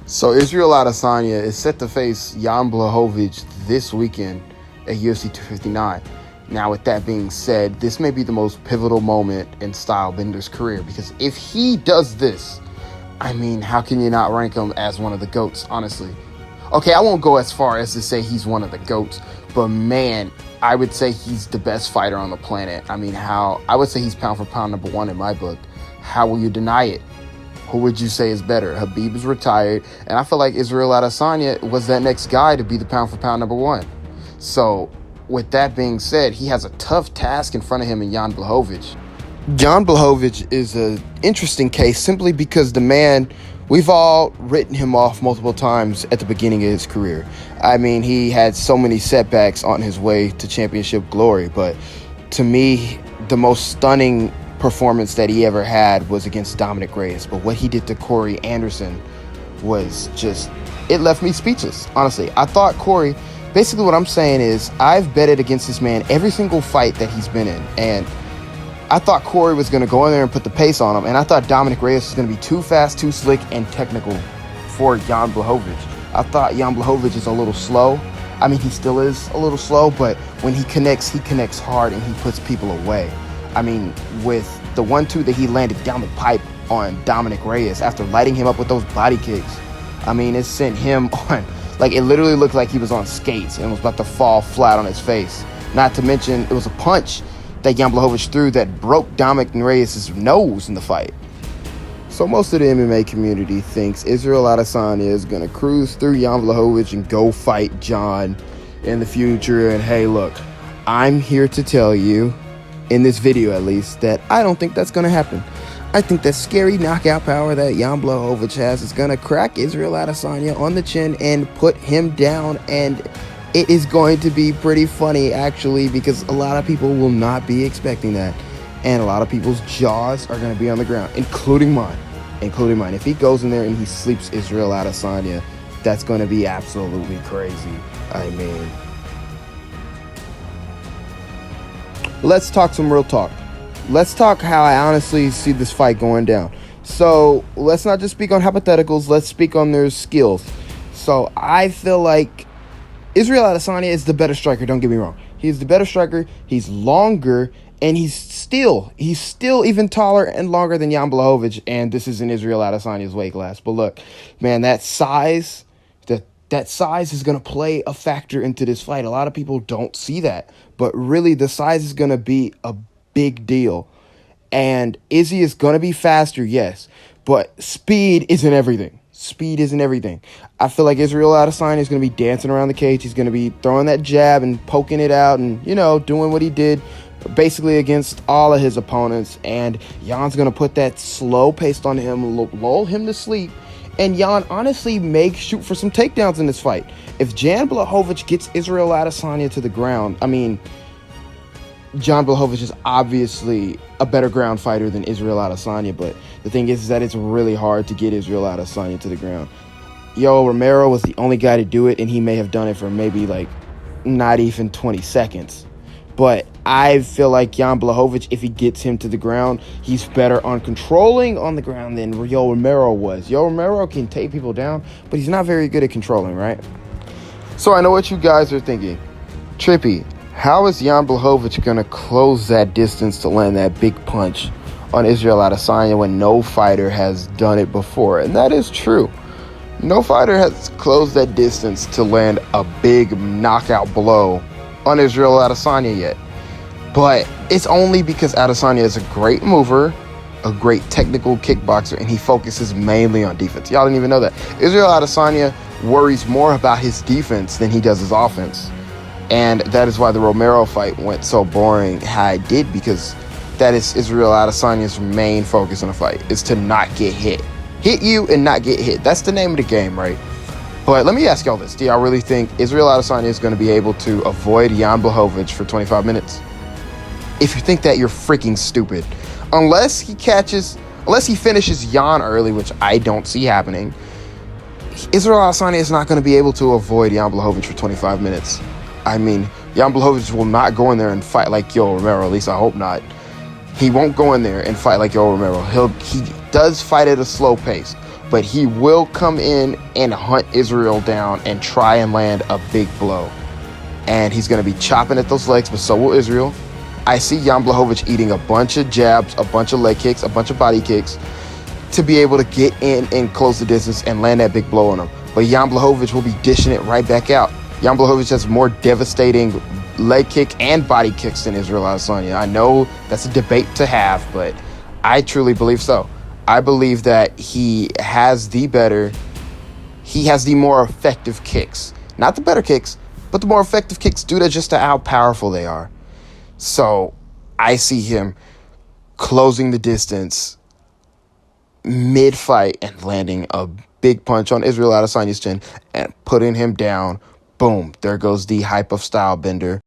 So Israel Adesanya is set to face Jan Blachowicz this weekend at UFC 259. Now, with that being said, this may be the most pivotal moment in Stylebender's career, because if he does this, I mean, how can you not rank him as one of the GOATs, honestly? Okay, I won't go as far as to say he's one of the GOATs, but man, I would say he's the best fighter on the planet. I mean, I would say he's pound for pound number one in my book. How will you deny it? Who would you say is better? Khabib is retired, and I feel like Israel Adesanya was that next guy to be the pound for pound number one. So, with that being said, he has a tough task in front of him in Jan Blachowicz. Jan Blachowicz is an interesting case simply because the man, we've all written him off multiple times at the beginning of his career. I mean, he had so many setbacks on his way to championship glory, but to me, the most stunning performance that he ever had was against Dominic Reyes. But what he did to Corey Anderson was just, it left me speechless, honestly. I thought Corey, basically what I'm saying is, I've betted against this man every single fight that he's been in, and I thought Corey was going to go in there and put the pace on him, and I thought Dominic Reyes was going to be too fast, too slick, and technical for Jan Blachowicz. I thought Jan Blachowicz is a little slow. I mean, he still is a little slow, but when he connects hard, and he puts people away. I mean, with the 1-2 that he landed down the pipe on Dominic Reyes after lighting him up with those body kicks, I mean, it sent him on, like, it literally looked like he was on skates and was about to fall flat on his face. Not to mention, it was a punch that Jan Blachowicz threw that broke Dominic Reyes' nose in the fight. So most of the MMA community thinks Israel Adesanya is going to cruise through Jan Blachowicz and go fight John in the future. And hey, look, I'm here to tell you, in this video at least, that I don't think that's going to happen. I think that scary knockout power that Jan Blachowicz has is going to crack Israel Adesanya on the chin and put him down, and it is going to be pretty funny, actually, because a lot of people will not be expecting that, and a lot of people's jaws are going to be on the ground, including mine. If he goes in there and he sleeps Israel Adesanya, that's going to be absolutely crazy. I mean, let's talk some real talk. Let's talk how I honestly see this fight going down. So let's not just speak on hypotheticals. Let's speak on their skills. So I feel like Israel Adesanya is the better striker. Don't get me wrong. He's the better striker. He's longer, and he's still even taller and longer than Jan Blachowicz. And this is in Israel Adesanya's weight class. But look, man, that size is going to play a factor into this fight. A lot of people don't see that, but really the size is going to be a big deal. And Izzy is going to be faster, yes, but speed isn't everything. I feel like Israel Adesanya is going to be dancing around the cage. He's going to be throwing that jab and poking it out and, doing what he did basically against all of his opponents. And Jan's going to put that slow pace on him, lull him to sleep. And Jan honestly may shoot for some takedowns in this fight. If Jan Blachowicz gets Israel Adesanya to the ground, I mean, Jan Blachowicz is obviously a better ground fighter than Israel Adesanya, but the thing is that it's really hard to get Israel Adesanya to the ground. Romero was the only guy to do it, and he may have done it for maybe like not even 20 seconds. But I feel like Jan Blachowicz, if he gets him to the ground, he's better on controlling on the ground than Yoel Romero was. Yoel Romero can take people down, but he's not very good at controlling, right? So I know what you guys are thinking. Trippy, how is Jan Blachowicz going to close that distance to land that big punch on Israel Adesanya when no fighter has done it before? And that is true. No fighter has closed that distance to land a big knockout blow on Israel Adesanya yet. But it's only because Adesanya is a great mover, a great technical kickboxer, and he focuses mainly on defense. Y'all didn't even know that. Israel Adesanya worries more about his defense than he does his offense. And that is why the Romero fight went so boring how it did, because that is Israel Adesanya's main focus in a fight, is to not get hit. Hit you and not get hit. That's the name of the game, right? But let me ask y'all this. Do y'all really think Israel Adesanya is going to be able to avoid Jan Blachowicz for 25 minutes? If you think that, you're freaking stupid. Unless he finishes Jan early, which I don't see happening, Israel Adesanya is not going to be able to avoid Jan Blachowicz for 25 minutes. I mean, Jan Blachowicz will not go in there and fight like Yoel Romero. At least I hope not. He won't go in there and fight like Yoel Romero. He does fight at a slow pace. but he will come in and hunt Israel down and try and land a big blow. And he's going to be chopping at those legs, but so will Israel. I see Jan Blachowicz eating a bunch of jabs, a bunch of leg kicks, a bunch of body kicks to be able to get in and close the distance and land that big blow on him. But Jan Blachowicz will be dishing it right back out. Jan Blachowicz has more devastating leg kick and body kicks than Israel Adesanya. I know that's a debate to have, but I truly believe so. I believe that he has the more effective kicks. Not the better kicks, but the more effective kicks due to just how powerful they are. So I see him closing the distance mid-fight and landing a big punch on Israel Adesanya's chin and putting him down. Boom, there goes the hype of style bender.